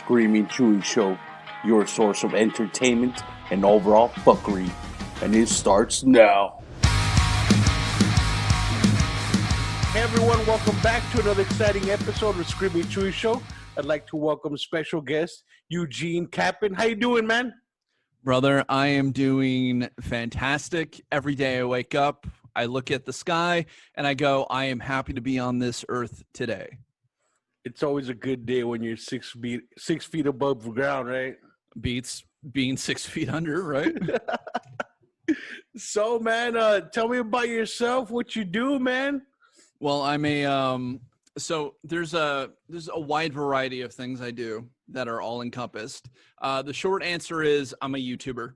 Screaming Chewy Show, your source of entertainment and overall fuckery. And it starts now. Hey everyone, welcome back to another exciting episode of Screaming Chewy Show. I'd like to welcome special guest Eugene Kappen. How you doing, man? Brother, I am doing fantastic. Every day I wake up, I look at the sky, and I go, I am happy to be on this earth today. It's always a good day when you're 6 feet above the ground, right? Beats being 6 feet under, right? So, man, tell me about yourself, what you do, man. Well, I'm so there's a wide variety of things I do that are all encompassed. The short answer is I'm a YouTuber.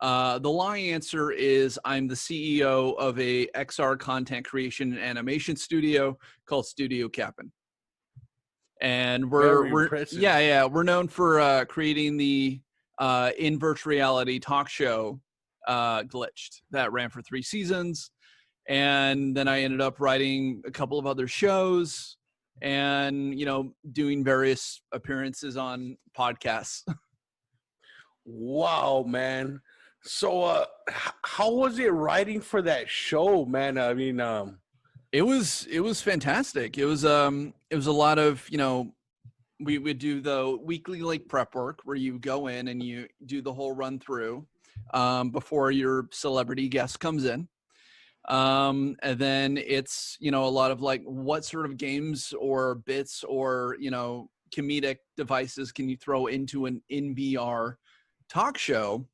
The long answer is I'm the CEO of a XR content creation and animation studio called Studio Kappen. And we're known for creating the in virtual reality talk show Glitched that ran for 3 seasons. And then I ended up writing a couple of other shows and, doing various appearances on podcasts. Wow, man. So, how was it writing for that show, man? I mean, It was fantastic. It was a lot of, we would do the weekly prep work where you go in and you do the whole run through before your celebrity guest comes in. And then it's, a lot of what sort of games or bits or, comedic devices can you throw into an in VR talk show?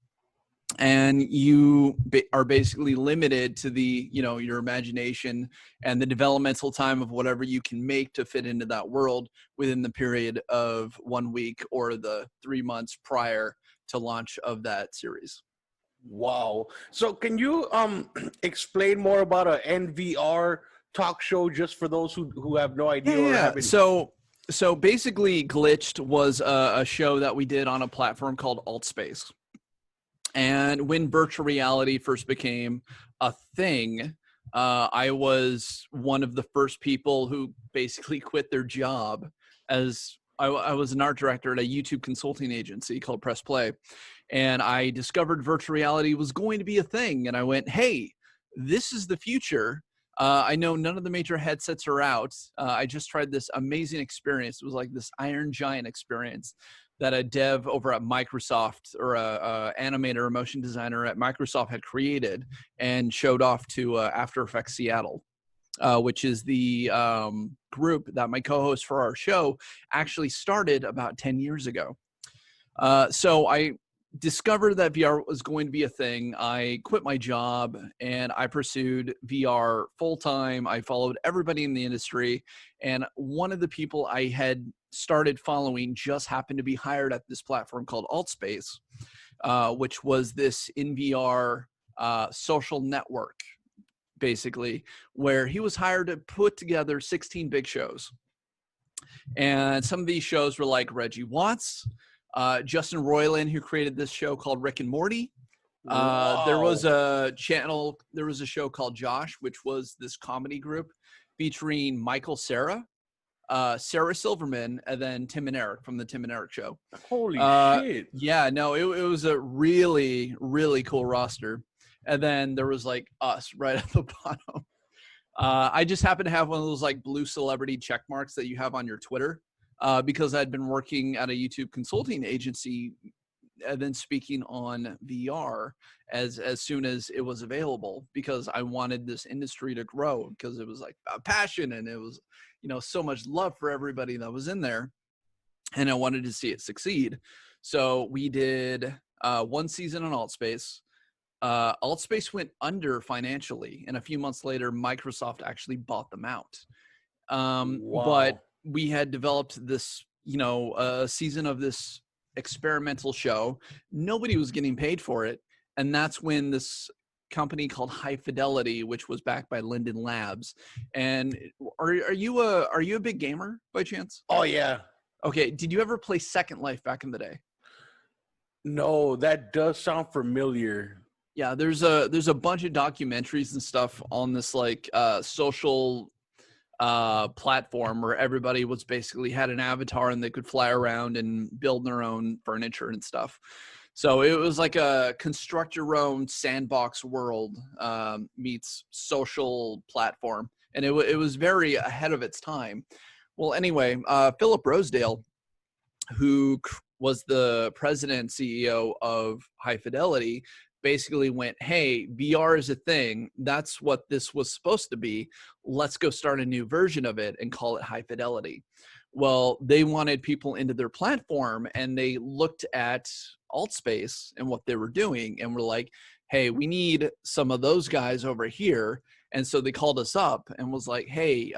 And you are basically limited to the, your imagination and the developmental time of whatever you can make to fit into that world within the period of 1 week or the 3 months prior to launch of that series. Wow. So can you explain more about a NVR talk show just for those who have no idea? Yeah. So basically Glitched was a show that we did on a platform called AltSpace. And when virtual reality first became a thing, I was one of the first people who basically quit their job as I was an art director at a YouTube consulting agency called Press Play. And I discovered virtual reality was going to be a thing. And I went, hey, this is the future. I know none of the major headsets are out. I just tried this amazing experience. It was like this Iron Giant experience that a dev over at Microsoft or a animator or motion designer at Microsoft had created and showed off to After Effects Seattle, which is the group that my co-host for our show actually started about 10 years ago. So I discovered that VR was going to be a thing. I quit my job and I pursued VR full-time. I followed everybody in the industry. And one of the people I had started following just happened to be hired at this platform called AltSpace, which was this in VR social network, basically, where he was hired to put together 16 big shows. And some of these shows were like Reggie Watts, Justin Roiland, who created this show called Rick and Morty. There was a show called Josh, which was this comedy group featuring Michael Cera, Sarah Silverman, and then Tim and Eric from the Tim and Eric Show. Holy shit. Yeah, no, it was a really, really cool roster. And then there was us right at the bottom. I just happened to have one of those blue celebrity check marks that you have on your Twitter. Because I'd been working at a YouTube consulting agency and then speaking on VR as soon as it was available, because I wanted this industry to grow, because it was a passion and it was, so much love for everybody that was in there, and I wanted to see it succeed. So we did 1 season on AltSpace. AltSpace went under financially, and a few months later, Microsoft actually bought them out. Wow. But we had developed this, a season of this experimental show. Nobody was getting paid for it. And that's when this company called High Fidelity, which was backed by Linden Labs. And are you a big gamer by chance? Oh, yeah. Okay. Did you ever play Second Life back in the day? No, that does sound familiar. Yeah, there's a bunch of documentaries and stuff on this social platform where everybody was basically had an avatar and they could fly around and build their own furniture and stuff. So it was like a construct your own sandbox world meets social platform. And it was very ahead of its time. Well, anyway, Philip Rosedale, who was the president and CEO of High Fidelity, basically went, hey, VR is a thing. That's what this was supposed to be. Let's go start a new version of it and call it High Fidelity. Well, they wanted people into their platform, and they looked at AltSpace and what they were doing and were like, hey, we need some of those guys over here. And so they called us up and was like, hey,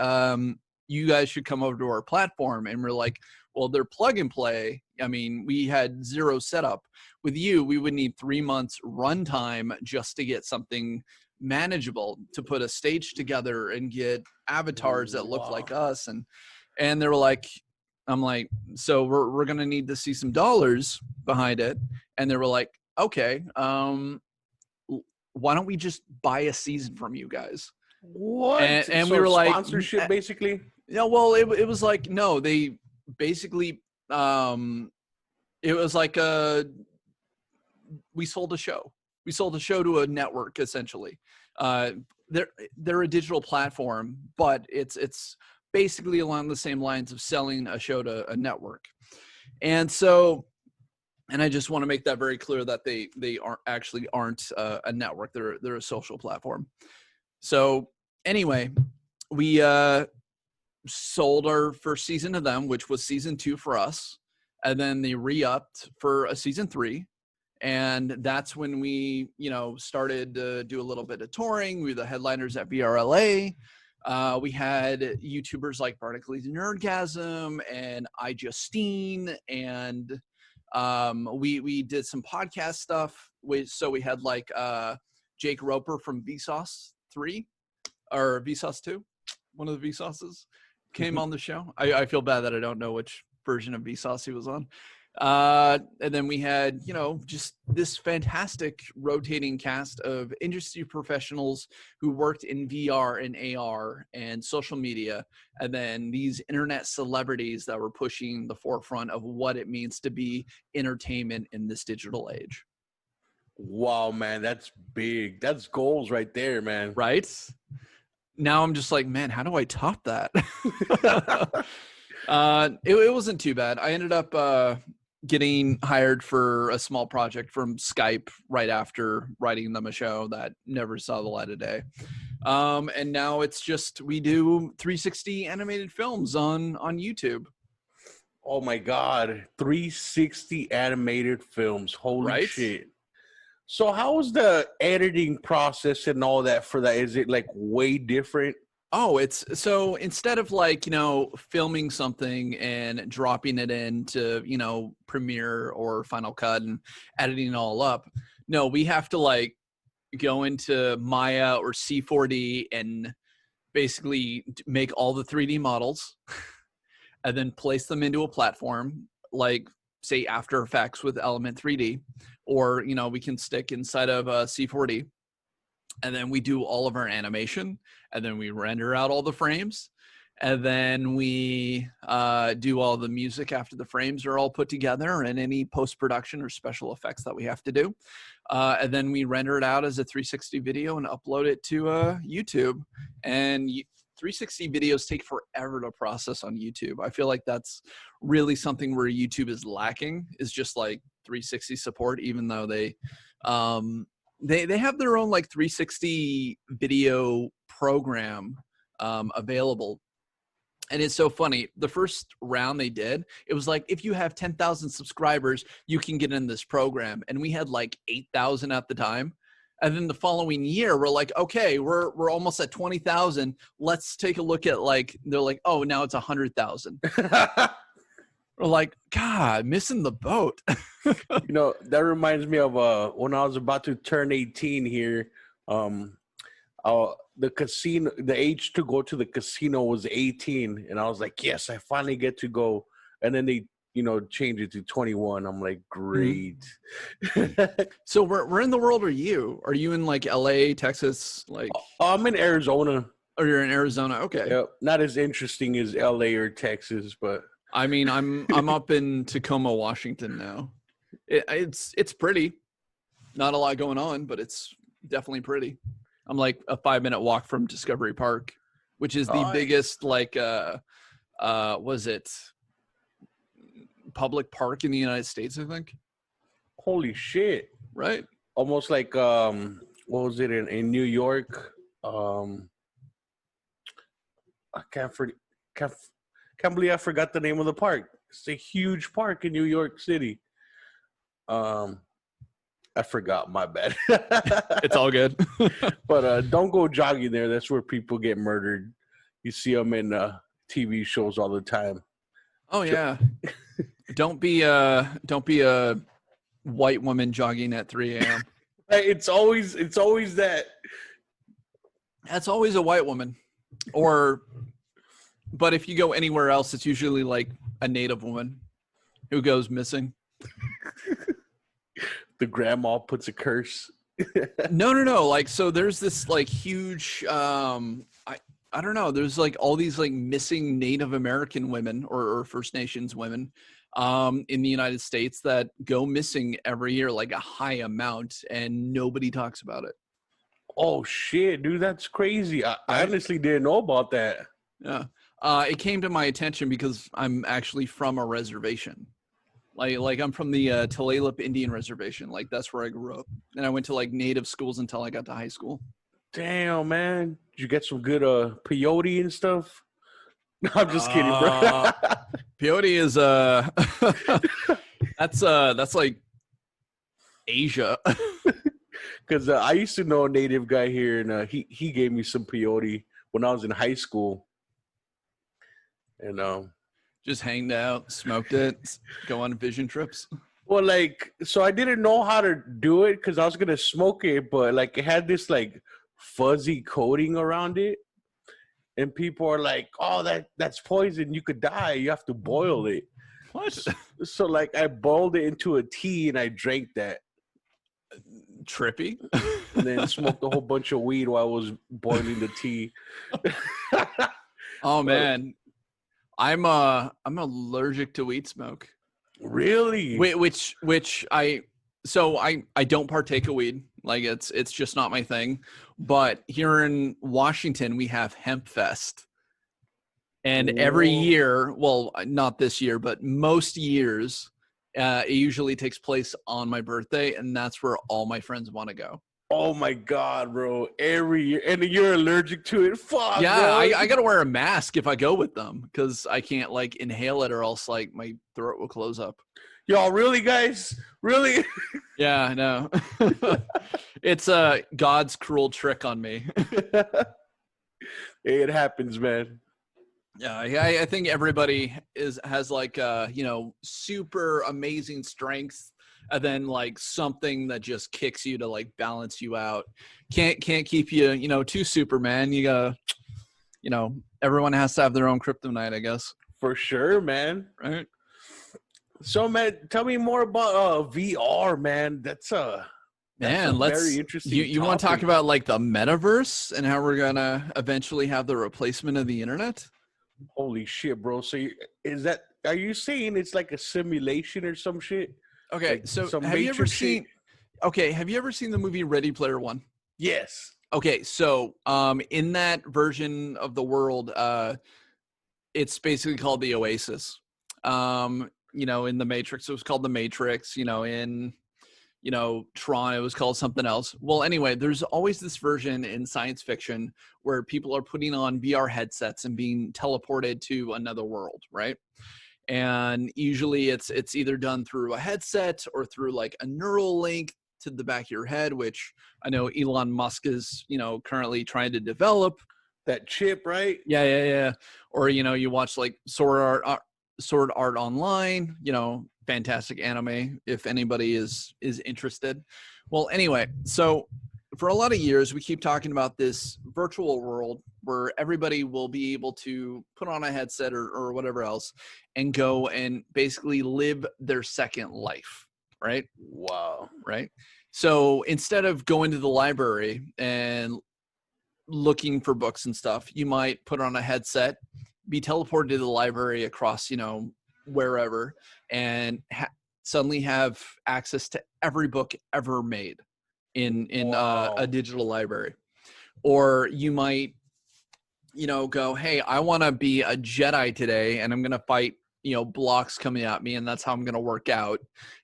you guys should come over to our platform. And we're like, well, they're plug and play. I mean, we had zero setup. With you, we would need 3 months runtime just to get something manageable, to put a stage together and get avatars that look like us. And they were like, I'm like, so we're going to need to see some dollars behind it. And they were like, okay, why don't we just buy a season from you guys? What? And so we were like, sponsorship, basically? Yeah, well, it was like, no, they basically, it was like we sold a show. We sold a show to a network, essentially. They're a digital platform, but it's basically along the same lines of selling a show to a network. And so, and I just want to make that very clear that they aren't a network. They're a social platform. So anyway, we sold our first season to them, which was season 2 for us. And then they re-upped for a season 3. And that's when we, started to do a little bit of touring. We were the headliners at VRLA. We had YouTubers like Barnacules Nerdgasm and iJustine, and we did some podcast stuff. So we had like Jake Roper from Vsauce 3 or Vsauce 2, one of the Vsauces, came on the show. I feel bad that I don't know which version of Vsauce he was on. And then we had, just this fantastic rotating cast of industry professionals who worked in VR and AR and social media. And then these internet celebrities that were pushing the forefront of what it means to be entertainment in this digital age. Wow, man, that's big. That's goals right there, man. Right? Now I'm just like, man, how do I top that? It wasn't too bad. I ended up getting hired for a small project from Skype right after writing them a show that never saw the light of day. And now it's just, we do 360 animated films on YouTube. Oh my God, 360 animated films. Holy shit. So how was the editing process and all that for that? Is it like way different? Oh, it's so instead of like, filming something and dropping it into, Premiere or Final Cut and editing it all up. No, we have to like go into Maya or C4D and basically make all the 3D models and then place them into a platform like, say, After Effects with Element 3D, or, we can stick inside of C4D. And then we do all of our animation, and then we render out all the frames, and then we do all the music after the frames are all put together, and any post-production or special effects that we have to do. And then we render it out as a 360 video and upload it to YouTube. And 360 videos take forever to process on YouTube. I feel like that's really something where YouTube is lacking, is just like 360 support, even though they have their own like 360 video program available. And it's so funny. The first round they did, it was like, if you have 10,000 subscribers, you can get in this program. And we had like 8,000 at the time. And then the following year, we're like, okay, we're almost at 20,000. Let's take a look at like, they're like, oh, now it's 100,000. We're like, God, missing the boat. That reminds me of when I was about to turn 18 here. The casino, the age to go to the casino was 18, and I was like, yes, I finally get to go. And then they, change it to 21. I'm like, great. So where in the world are you? Are you in like LA, Texas? Like, I'm in Arizona. Oh, you're in Arizona. Okay. Yep. Not as interesting as LA or Texas, but I mean, I'm up in Tacoma, Washington now. It's pretty. Not a lot going on, but it's definitely pretty. I'm like a 5-minute walk from Discovery Park, which is the biggest like was it public park in the United States, I think. holy shit. Right? Almost like what was it in New York? I can't believe I forgot the name of the park. It's a huge park in New York City. I forgot, my bad. It's all good. But don't go jogging there. That's where people get murdered. You see them in TV shows all the time. Oh yeah. Don't be a white woman jogging at 3 a.m. It's always that. That's always a white woman. But if you go anywhere else, it's usually like a native woman who goes missing. The grandma puts a curse. No. Like, so there's this like huge, I don't know. There's like all these like missing Native American women or First Nations women in the United States that go missing every year, like a high amount, and nobody talks about it. Oh shit, dude, that's crazy. I honestly didn't know about that. Yeah. It came to my attention because I'm actually from a reservation. Like I'm from the Tulalip Indian Reservation. Like that's where I grew up. And I went to like native schools until I got to high school. Damn, man. Did you get some good peyote and stuff? No, I'm just kidding, bro. Peyote is that's like Asia. Because I used to know a native guy here, and he gave me some peyote when I was in high school. And just hanged out, smoked it, go on vision trips. Well, like, so I didn't know how to do it because I was gonna smoke it, but like it had this like fuzzy coating around it, and people are like, "Oh, that's poison. You could die. You have to boil it." What? So like, I boiled it into a tea and I drank that. Trippy. And then smoked a whole bunch of weed while I was boiling the tea. Oh man, I'm allergic to weed smoke. Really? Which I don't partake of weed. Like it's just not my thing. But here in Washington, we have Hemp Fest. And every year, well, not this year, but most years, it usually takes place on my birthday, and that's where all my friends want to go. Oh my God, bro. Every year. And you're allergic to it. Fuck. Yeah, bro. I got to wear a mask if I go with them because I can't like inhale it or else like my throat will close up. Y'all really, guys? Really? Yeah, I know. It's God's cruel trick on me. It happens, man. Yeah, I think everybody has like super amazing strength, and then like something that just kicks you to like balance you out. Can't keep you too Superman. You gotta everyone has to have their own kryptonite, I guess. For sure, man. Right. So, man, tell me more about VR, man. That's very interesting. You want to talk about like the metaverse and how we're gonna eventually have the replacement of the internet? Holy shit, bro. So are you saying it's like a simulation or some shit? Okay, like so have you ever seen the movie Ready Player One? Yes. Okay, so in that version of the world, it's basically called the Oasis. In the Matrix, it was called the Matrix. In Tron, it was called something else. Well, anyway, there's always this version in science fiction where people are putting on VR headsets and being teleported to another world, right? And usually it's either done through a headset or through like a neural link to the back of your head, which I know Elon Musk is, currently trying to develop. That chip, right? Yeah. Or, you watch like Sword Art Online, fantastic anime if anybody is interested. Well, anyway, so for a lot of years we keep talking about this virtual world where everybody will be able to put on a headset or whatever else and go and basically live their second life, right? Wow. Right. So instead of going to the library and looking for books and stuff. You might put on a headset, be teleported to the library across, wherever, and suddenly have access to every book ever made in a digital library. Or you might, go, hey, I want to be a Jedi today, and I'm going to fight, blocks coming at me, and that's how I'm going to work out.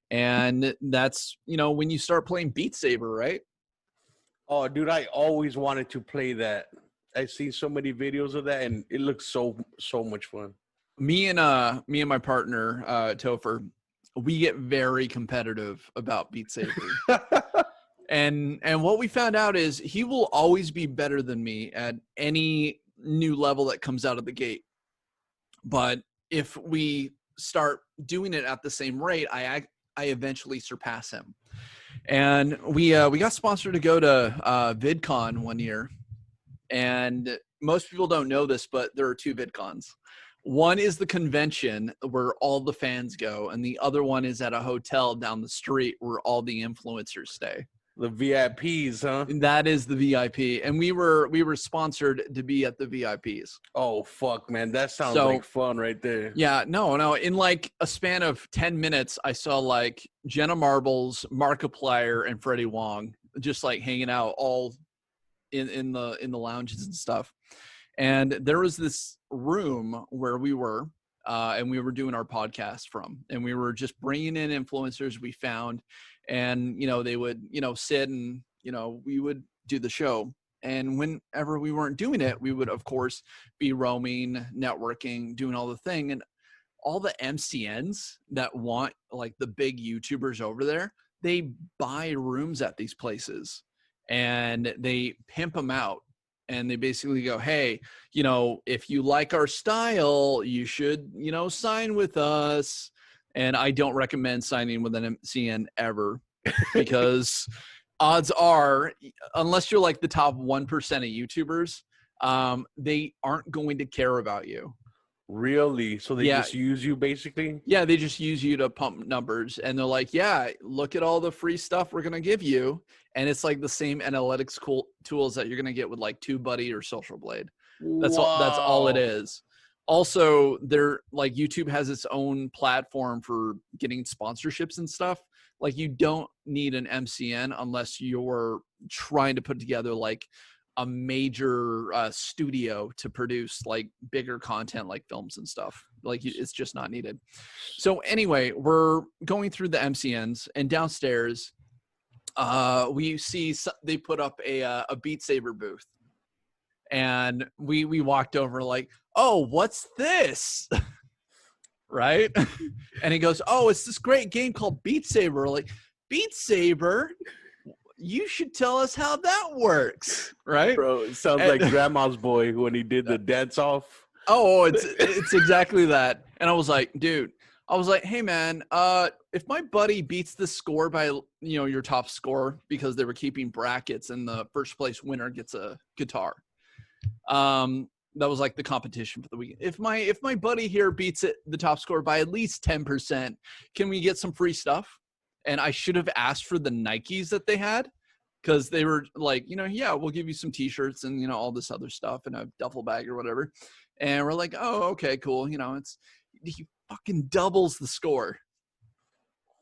And that's, when you start playing Beat Saber, right? Oh, dude, I always wanted to play that. I've seen so many videos of that, and it looks so much fun. Me and my partner, Topher, we get very competitive about Beat Saber. And what we found out is he will always be better than me at any new level that comes out of the gate. But if we start doing it at the same rate, I eventually surpass him. And we got sponsored to go to VidCon one year. And most people don't know this, but there are two VidCons. One is the convention where all the fans go, and the other one is at a hotel down the street where all the influencers stay. The VIPs, huh? And that is the VIP. And we were sponsored to be at the VIPs. Oh, fuck, man. That sounds like fun right there. Yeah, no. In like a span of 10 minutes, I saw like Jenna Marbles, Markiplier, and Freddie Wong just like hanging out all in the lounges and stuff. And there was this room where we were, and we were doing our podcast from, and we were just bringing in influencers we found, and they would sit and we would do the show. And whenever we weren't doing it, we would of course be roaming, networking, doing all the thing. And all the MCNs that want like the big YouTubers over there, they buy rooms at these places and they pimp them out. And they basically go, hey, if you like our style, you should, sign with us. And I don't recommend signing with an MCN ever, because odds are, unless you're like the top 1% of YouTubers, they aren't going to care about you. Really? So they just use you basically? Yeah, they just use you to pump numbers. And they're like, yeah, look at all the free stuff we're going to give you. And it's like the same analytics tools that you're going to get with like TubeBuddy or Social Blade. That's all it is. Also, they're like, YouTube has its own platform for getting sponsorships and stuff. Like, you don't need an MCN unless you're trying to put together like a major studio to produce like bigger content like films and stuff. Like, it's just not needed. So anyway, we're going through the MCNs, and downstairs we see they put up a Beat Saber booth, and we walked over like, oh, what's this? Right? And he goes, oh, it's this great game called Beat Saber. We're like, Beat Saber? You should tell us how that works, right? Bro, it sounds like Grandma's Boy when he did the dance off. Oh, it's exactly that. And I was like, dude, hey man, if my buddy beats the score by your top score, because they were keeping brackets and the first place winner gets a guitar. That was like the competition for the weekend. If my buddy here beats the top score by at least 10%, can we get some free stuff? And I should have asked for the Nikes that they had, because they were like, yeah, we'll give you some t-shirts and, all this other stuff in a duffel bag or whatever. And we're like, oh, okay, cool. He fucking doubles the score.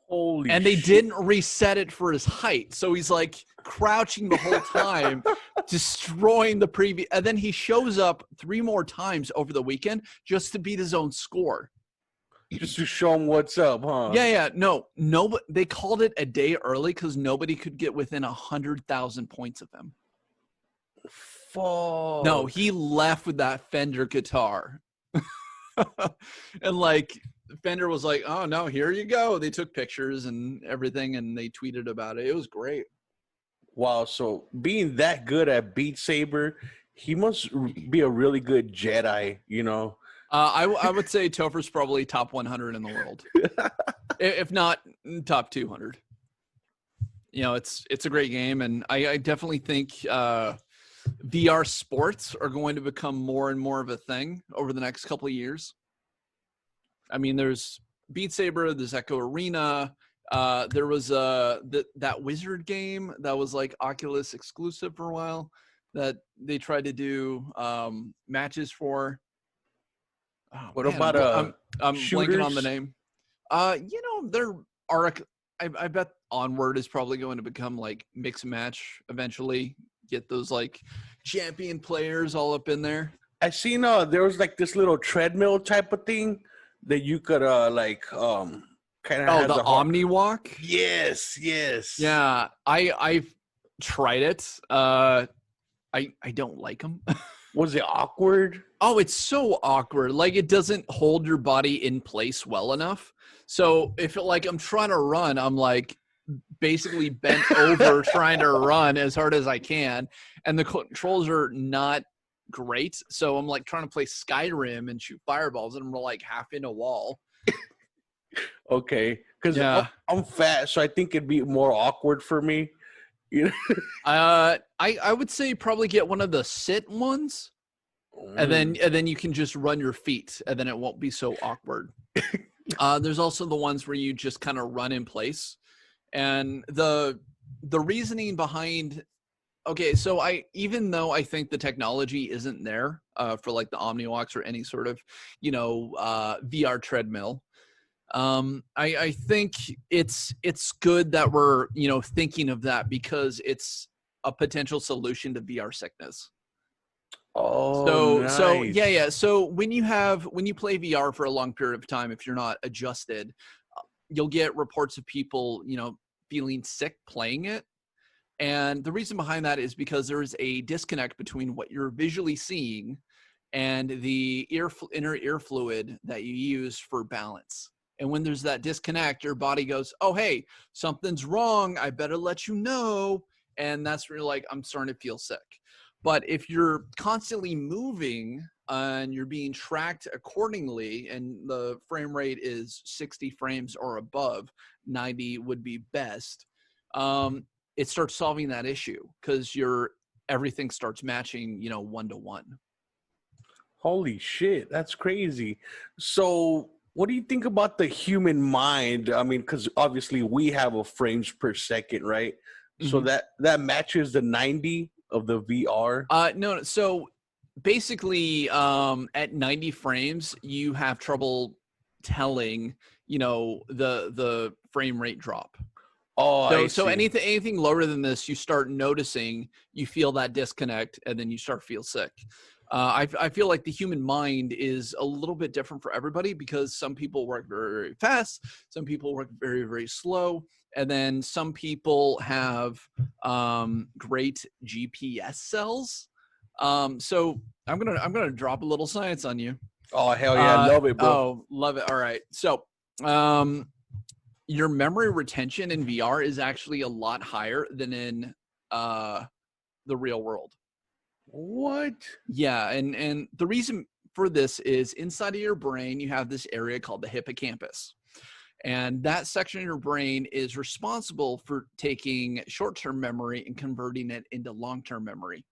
Holy and they didn't reset it for his height. So he's like crouching the whole time, destroying the previous. And then he shows up 3 more times over the weekend just to beat his own score. Just to show him what's up, huh? Yeah. No, but they called it a day early because nobody could get within 100,000 points of him. Fuck. No, he left with that Fender guitar. And like Fender was like, oh no, here you go. They took pictures and everything and they tweeted about it. It was great. Wow. So being that good at Beat Saber, he must be a really good Jedi, I would say Topher's probably top 100 in the world, if not top 200. It's a great game, and I definitely think VR sports are going to become more and more of a thing over the next couple of years. I mean, there's Beat Saber, there's Echo Arena. There was that Wizard game that was like Oculus exclusive for a while. that they tried to do matches for. Oh, What man, about I'm blanking on the shooters? name. There are. I bet Onward is probably going to become like mix and match eventually. Get those like champion players all up in there. I seen there was like this little treadmill type of thing that you could kind of Oh, has the a heart. Omni Walk. Yes, yes. Yeah, I've tried it. I don't like them. Was it awkward? Oh, it's so awkward. Like it doesn't hold your body in place well enough. So if like I'm trying to run, I'm like basically bent over trying to run as hard as I can, and the controls are not great. So I'm like trying to play Skyrim and shoot fireballs, and I'm like half in a wall. Okay, because Yeah. I'm fat, so I think it'd be more awkward for me. You know? I would say probably get one of the sit ones. And then you can just run your feet, and then it won't be so awkward. There's also the ones where you just kind of run in place, and the reasoning behind. Okay, so even though I think the technology isn't there for like the OmniWalks or any sort of VR treadmill, I think it's good that we're thinking of that because it's a potential solution to VR sickness. Oh, So yeah. nice. So when you play VR for a long period of time, if you're not adjusted, you'll get reports of people, feeling sick playing it. And the reason behind that is because there is a disconnect between what you're visually seeing and the inner ear fluid that you use for balance. And when there's that disconnect, your body goes, "Oh, hey, something's wrong. I better let you know." And that's where you're like, "I'm starting to feel sick." But if you're constantly moving and you're being tracked accordingly, and the frame rate is 60 frames or above, 90 would be best, it starts solving that issue because everything starts matching, 1-to-1. Holy shit, that's crazy. So, what do you think about the human mind? I mean, because obviously we have a frames per second, right? So Mm-hmm. that matches the 90 of the VR. No. So basically, at 90 frames, you have trouble telling, the frame rate drop. Oh, I So see. anything lower than this, you start noticing, you feel that disconnect, and then you start to feel sick. I feel like the human mind is a little bit different for everybody because some people work very, very fast, some people work very, very slow, and then some people have great GPS cells. So I'm gonna drop a little science on you. Oh, hell yeah, I love it, bro. Oh, love it. All right. So your memory retention in VR is actually a lot higher than in the real world. What? Yeah, and the reason for this is inside of your brain you have this area called the hippocampus. And that section of your brain is responsible for taking short-term memory and converting it into long-term memory.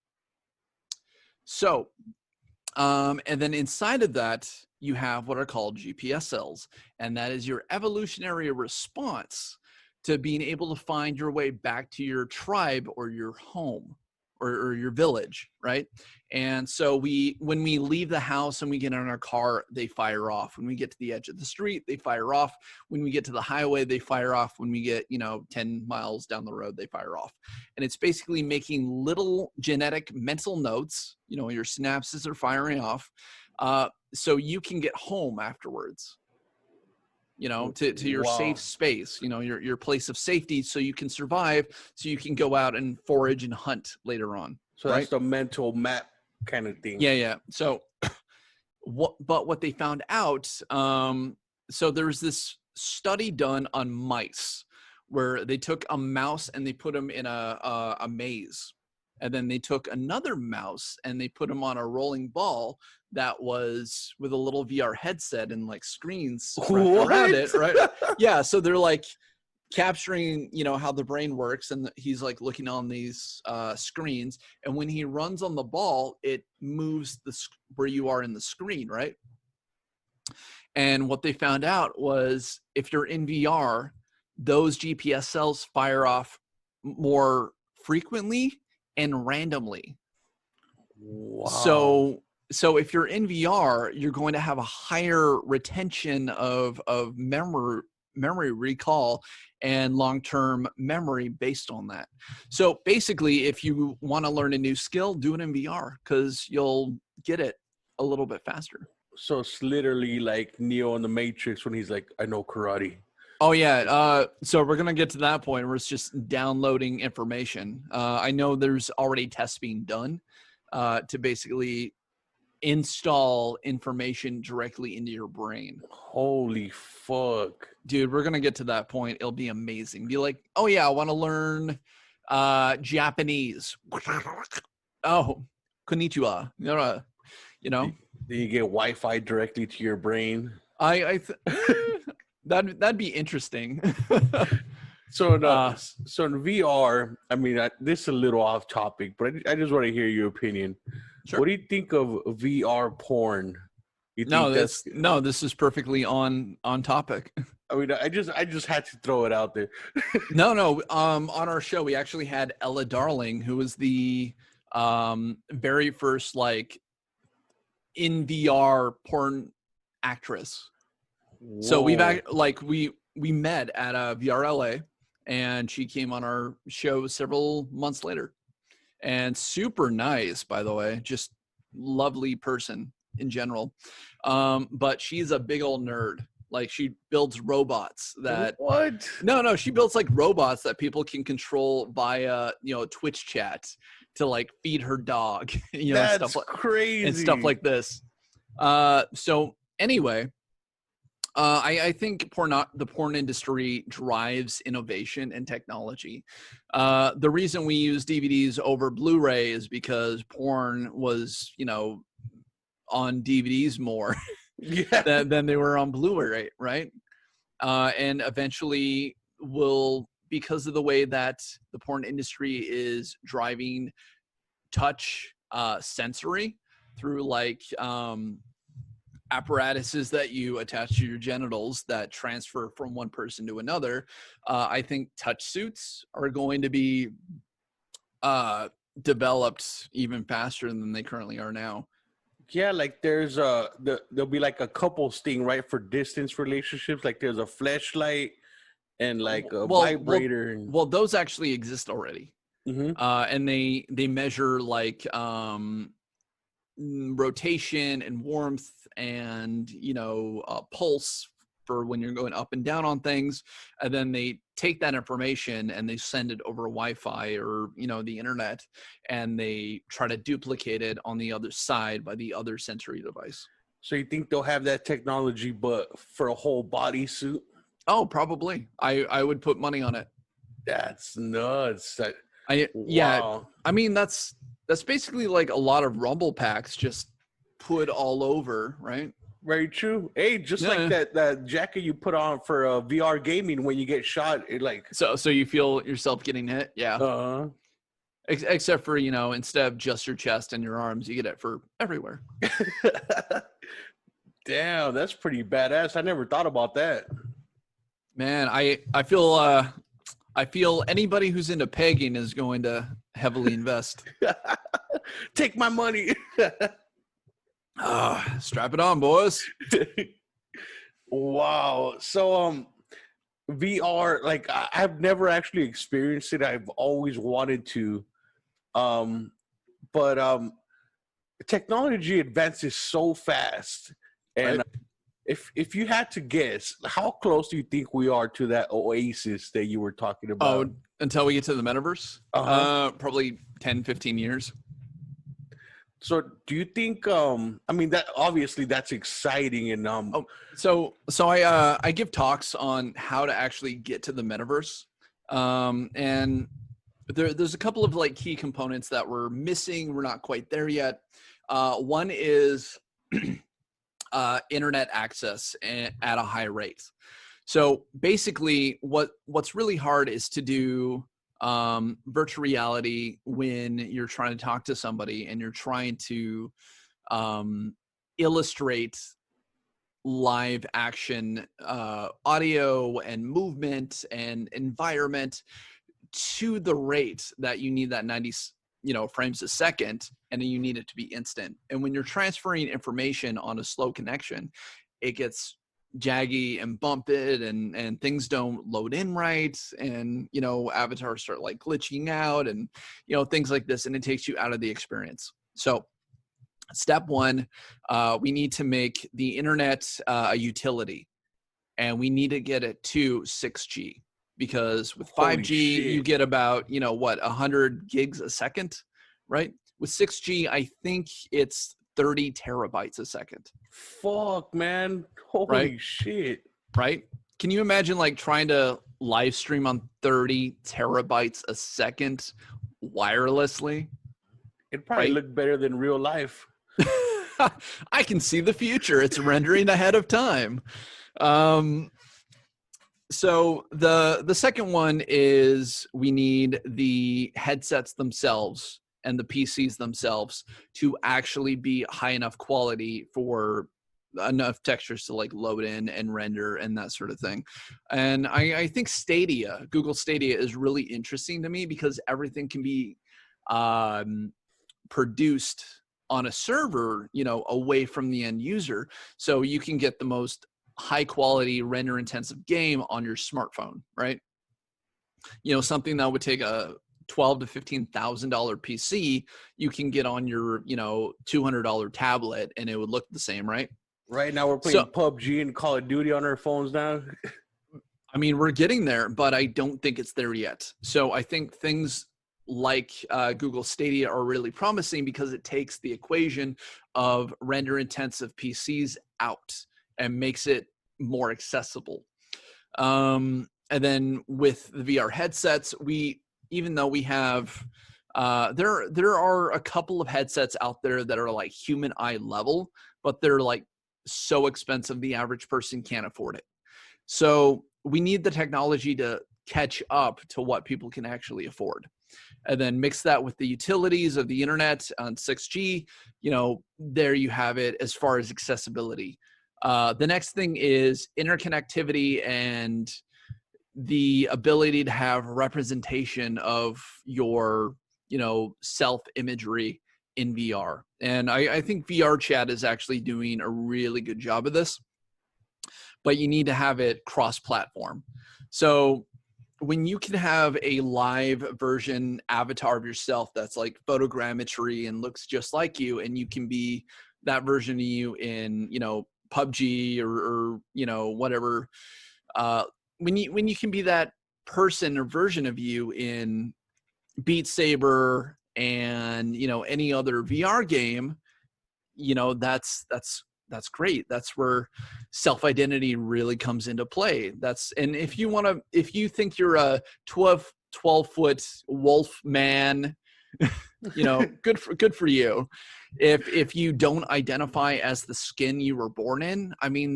So, and then inside of that, you have what are called GPS cells, and that is your evolutionary response to being able to find your way back to your tribe or your home or your village, right? And so when we leave the house and we get in our car, they fire off. When we get to the edge of the street, they fire off. When we get to the highway, they fire off. When we get 10 miles down the road, they fire off. And it's basically making little genetic mental notes. Your synapses are firing off, so you can get home afterwards, to your safe Wow. space, your place of safety, so you can survive, so you can go out and forage and hunt later on, So that's right? the mental map kind of thing. Yeah. So what they found out, so there's this study done on mice where they took a mouse and they put them in a maze. And then they took another mouse and they put him on a rolling ball that was with a little VR headset and like screens wrapped around it, right? Yeah, so they're like capturing, how the brain works, and he's like looking on these screens, and when he runs on the ball, it moves where you are in the screen, right? And what they found out was if you're in VR, those GPS cells fire off more frequently and randomly. Wow. So if you're in VR, you're going to have a higher retention of memory recall and long-term memory based on that. So basically, if you want to learn a new skill, do it in VR because you'll get it a little bit faster. So it's literally like Neo in the Matrix when he's like, I know karate. Oh yeah. So we're gonna get to that point where it's just downloading information. I know there's already tests being done to basically install information directly into your brain. Holy fuck. Dude, we're gonna get to that point. It'll be amazing. Be like, oh yeah, I want to learn Japanese. Oh, konnichiwa. You know. Then you get Wi-Fi directly to your brain. That'd be interesting. So in VR, I mean, this is a little off topic, but I just want to hear your opinion. Sure. What do you think of VR porn? This is perfectly on topic. I mean, I just had to throw it out there. No. On our show, we actually had Ella Darling, who was the very first like in VR porn actress. Whoa. So we met at a VRLA, and she came on our show several months later, and super nice, by the way, just lovely person in general. But she's a big old nerd. Like she builds robots that what? No, she builds like robots that people can control via Twitch chat to like feed her dog. That's stuff crazy and stuff like this. So anyway. I think the porn industry drives innovation and technology. The reason we use DVDs over Blu-ray is because porn was, on DVDs more than they were on Blu-ray, right? And eventually because of the way that the porn industry is driving touch sensory through like apparatuses that you attach to your genitals that transfer from one person to another. I think touch suits are going to be developed even faster than they currently are now. Yeah, like there's there'll be like a couples thing, right, for distance relationships. Like there's a fleshlight and like a vibrator. Well, those actually exist already. Mm-hmm. And they measure like rotation and warmth and pulse for when you're going up and down on things, and then they take that information and they send it over Wi-Fi or the internet, and they try to duplicate it on the other side by the other sensory device. So you think they'll have that technology but for a whole body suit? Oh, probably. I would put money on it. That's nuts. Wow. I mean, that's basically like a lot of rumble packs just put all over, right? Very true. Hey, like that jacket you put on for VR gaming when you get shot, it like so you feel yourself getting hit, yeah. Uh-huh. Except for instead of just your chest and your arms, you get it for everywhere. Damn, that's pretty badass. I never thought about that. Man, I feel anybody who's into pegging is going to heavily invest. Take my money. Strap it on, boys. Wow. So VR, like I've never actually experienced it. I've always wanted to. But technology advances so fast. And right. If you had to guess, how close do you think we are to that oasis that you were talking about? Oh, until we get to the metaverse? Probably 10, 15 years. So do you think I mean that obviously that's exciting and so I give talks on how to actually get to the metaverse. And there's a couple of like key components that we're missing. We're not quite there yet. One is internet access at a high rate. So basically what's really hard is to do virtual reality when you're trying to talk to somebody and you're trying to illustrate live action audio and movement and environment to the rate that you need that frames a second, and then you need it to be instant. And when you're transferring information on a slow connection, it gets jaggy and bumped, and things don't load in right, and avatars start like glitching out, and things like this, and it takes you out of the experience. So step one, we need to make the internet a utility, and we need to get it to 6G, because with 5G you get about 100 gigs a second, right? With 6G, I think it's 30 terabytes a second. Fuck, man. Holy shit. Right? Can you imagine like trying to live stream on 30 terabytes a second wirelessly? It'd probably look better than real life. I can see the future. It's rendering ahead of time. So the second one is we need the headsets themselves and the PCs themselves to actually be high enough quality for enough textures to like load in and render and that sort of thing. And I think Google Stadia is really interesting to me, because everything can be produced on a server, away from the end user. So you can get the most high quality render intensive game on your smartphone, right? Something that would take a $12,000 to $15,000 PC, you can get on your, $200 tablet, and it would look the same, right? Right now we're playing PUBG and Call of Duty on our phones now. I mean, we're getting there, but I don't think it's there yet. So I think things like Google Stadia are really promising, because it takes the equation of render intensive PCs out and makes it more accessible. And then with the VR headsets, even though we have, there are a couple of headsets out there that are like human eye level, but they're like so expensive the average person can't afford it. So we need the technology to catch up to what people can actually afford, and then mix that with the utilities of the internet on 6G. There you have it as far as accessibility. The next thing is interconnectivity and the ability to have representation of your, self imagery in VR. And I think VR chat is actually doing a really good job of this, but you need to have it cross-platform. So when you can have a live version avatar of yourself that's like photogrammetry and looks just like you, and you can be that version of you in, PUBG or whatever, when you can be that person or version of you in Beat Saber and any other VR game, that's great. That's where self-identity really comes into play. And if you think you're a 12-foot wolf man, good for you. If you don't identify as the skin you were born in, I mean,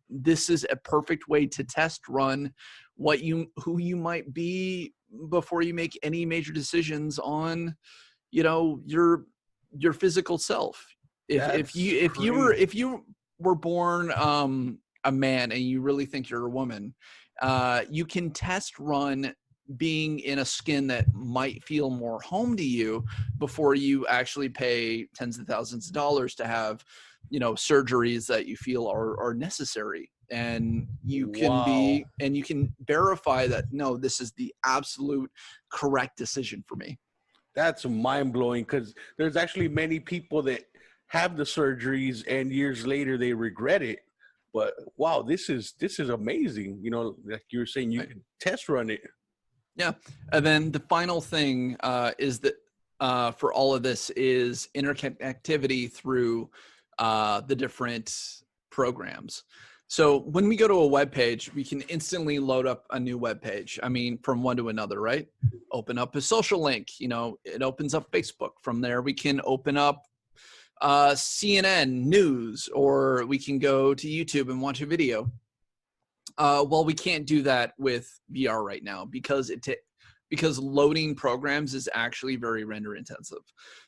this is a perfect way to test run who you might be before you make any major decisions on, your physical self. If you were born a man and you really think you're a woman, you can test run being in a skin that might feel more home to you before you actually pay tens of thousands of dollars to have, surgeries that you feel are necessary. And you can verify that, no, this is the absolute correct decision for me. That's mind-blowing, because there's actually many people that have the surgeries and years later they regret it. But wow, this is amazing. Like you were saying, you can test run it. Yeah. And then the final thing is that for all of this is interconnectivity through the different programs. So when we go to a web page, we can instantly load up a new web page. I mean, from one to another, right? Open up a social link, it opens up Facebook. From there, we can open up CNN news, or we can go to YouTube and watch a video. Well, we can't do that with VR right now, because because loading programs is actually very render intensive.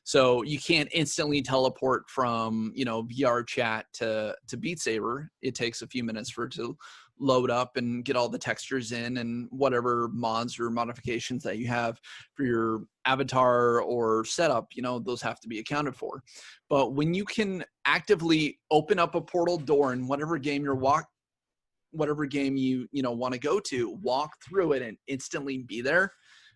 So you can't instantly teleport from, VR chat to Beat Saber. It takes a few minutes for it to load up and get all the textures in and whatever mods or modifications that you have for your avatar or setup, those have to be accounted for. But when you can actively open up a portal door in whatever game you want to go to, walk through it and instantly be there,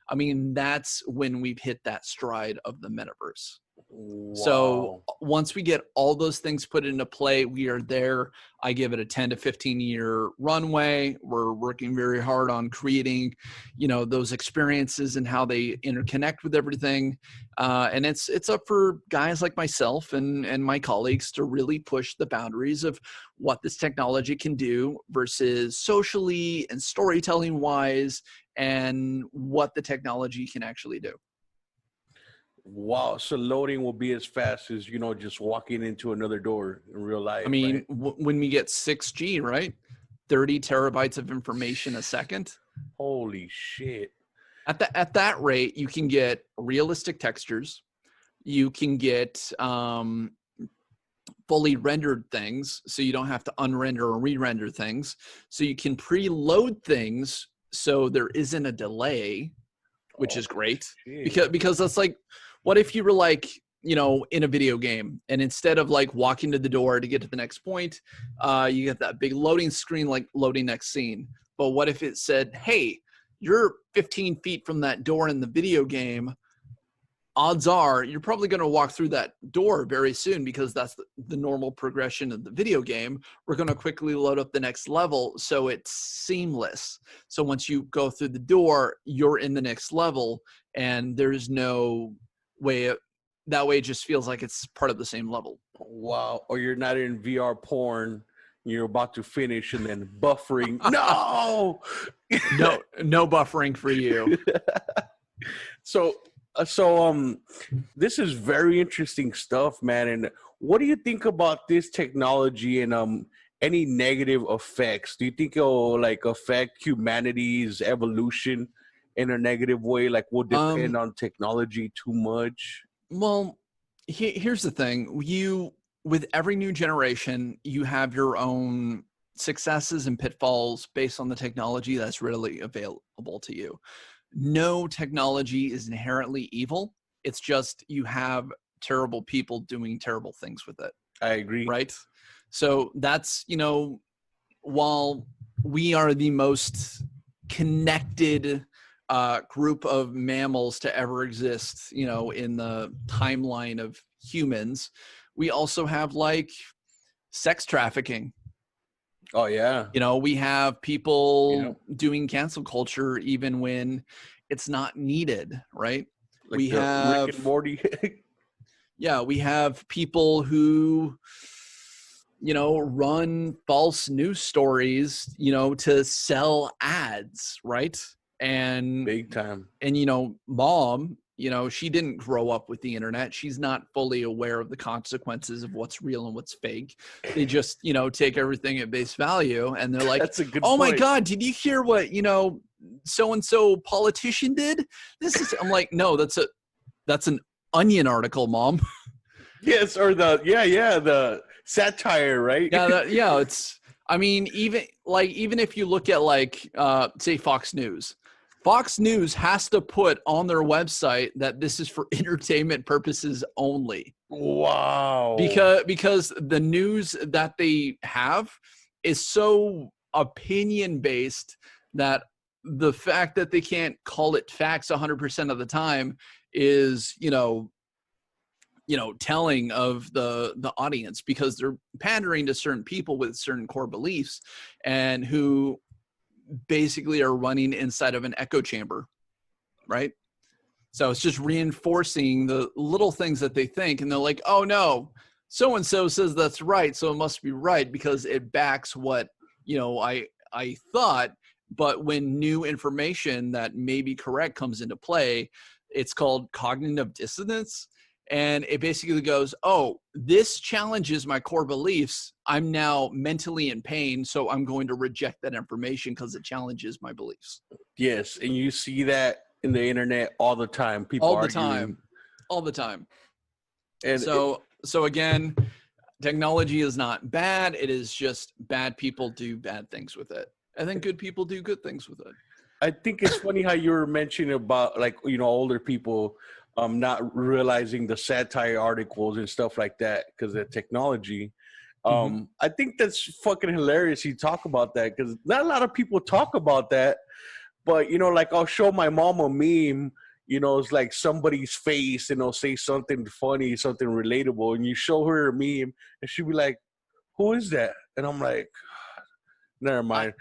I mean, that's when we've hit that stride of the metaverse. Wow. So once we get all those things put into play, we are there. I give it a 10 to 15 year runway. We're working very hard on creating, those experiences and how they interconnect with everything. And it's up for guys like myself and my colleagues to really push the boundaries of what this technology can do versus socially and storytelling wise, and what the technology can actually do. Wow. So loading will be as fast as, just walking into another door in real life. I mean, right? When we get 6G, right? 30 terabytes of information a second. Holy shit. At that rate, you can get realistic textures. You can get fully rendered things, so you don't have to unrender or re-render things. So you can preload things so there isn't a delay, which is great. Because that's like, what if you were like, in a video game, and instead of like walking to the door to get to the next point, you get that big loading screen, like loading next scene. But what if it said, hey, you're 15 feet from that door in the video game. Odds are you're probably going to walk through that door very soon, because that's the normal progression of the video game. We're going to quickly load up the next level, so it's seamless. So once you go through the door, you're in the next level, and there's no way. That way it just feels like it's part of the same level. Wow. Or you're not in VR porn. You're about to finish and then buffering. No! No buffering for you. So this is very interesting stuff, man. And what do you think about this technology and any negative effects? Do you think it'll like affect humanity's evolution in a negative way? Like, will depend on technology too much? Well, here's the thing. With every new generation, you have your own successes and pitfalls based on the technology that's readily available to you. No technology is inherently evil. It's just you have terrible people doing terrible things with it. I agree. Right? So that's, while we are the most connected group of mammals to ever exist, in the timeline of humans, we also have like sex trafficking. Oh yeah. We have people doing cancel culture even when it's not needed, right? Like we have Rick and Morty. Yeah, we have people who run false news stories, to sell ads, right? And big time. And mom, she didn't grow up with the internet. She's not fully aware of the consequences of what's real and what's fake. They just, take everything at base value, and they're like, that's a good oh point. my God, did you hear what, so-and-so politician did? I'm like, no, that's an Onion article, Mom. Yes. Or the satire, right? Yeah. I mean, even if you look at like, say Fox News has to put on their website that this is for entertainment purposes only. Wow. Because the news that they have is so opinion based that the fact that they can't call it facts 100% of the time is, telling of the audience, because they're pandering to certain people with certain core beliefs and who basically are running inside of an echo chamber, right? So it's just reinforcing the little things that they think, and they're like, oh no, so-and-so says that's right, so it must be right because it backs what, I thought. But when new information that may be correct comes into play, it's called cognitive dissonance. And it basically goes, oh, this challenges my core beliefs. I'm now mentally in pain, so I'm going to reject that information because it challenges my beliefs. Yes, and you see that in the internet all the time. People all the arguing. time, all the time. And so again, technology is not bad. It is just bad people do bad things with it, and then good people do good things with it. I think it's funny how you were mentioning about, like, you know, older people not realizing the satire articles and stuff like that because of technology. I think that's fucking hilarious you talk about that, because not a lot of people talk about that. But, you know, like, I'll show my mom a meme, you know, it's like somebody's face and they'll say something funny, something relatable, and you show her a meme and she'll be like, who is that? And I'm like, never mind.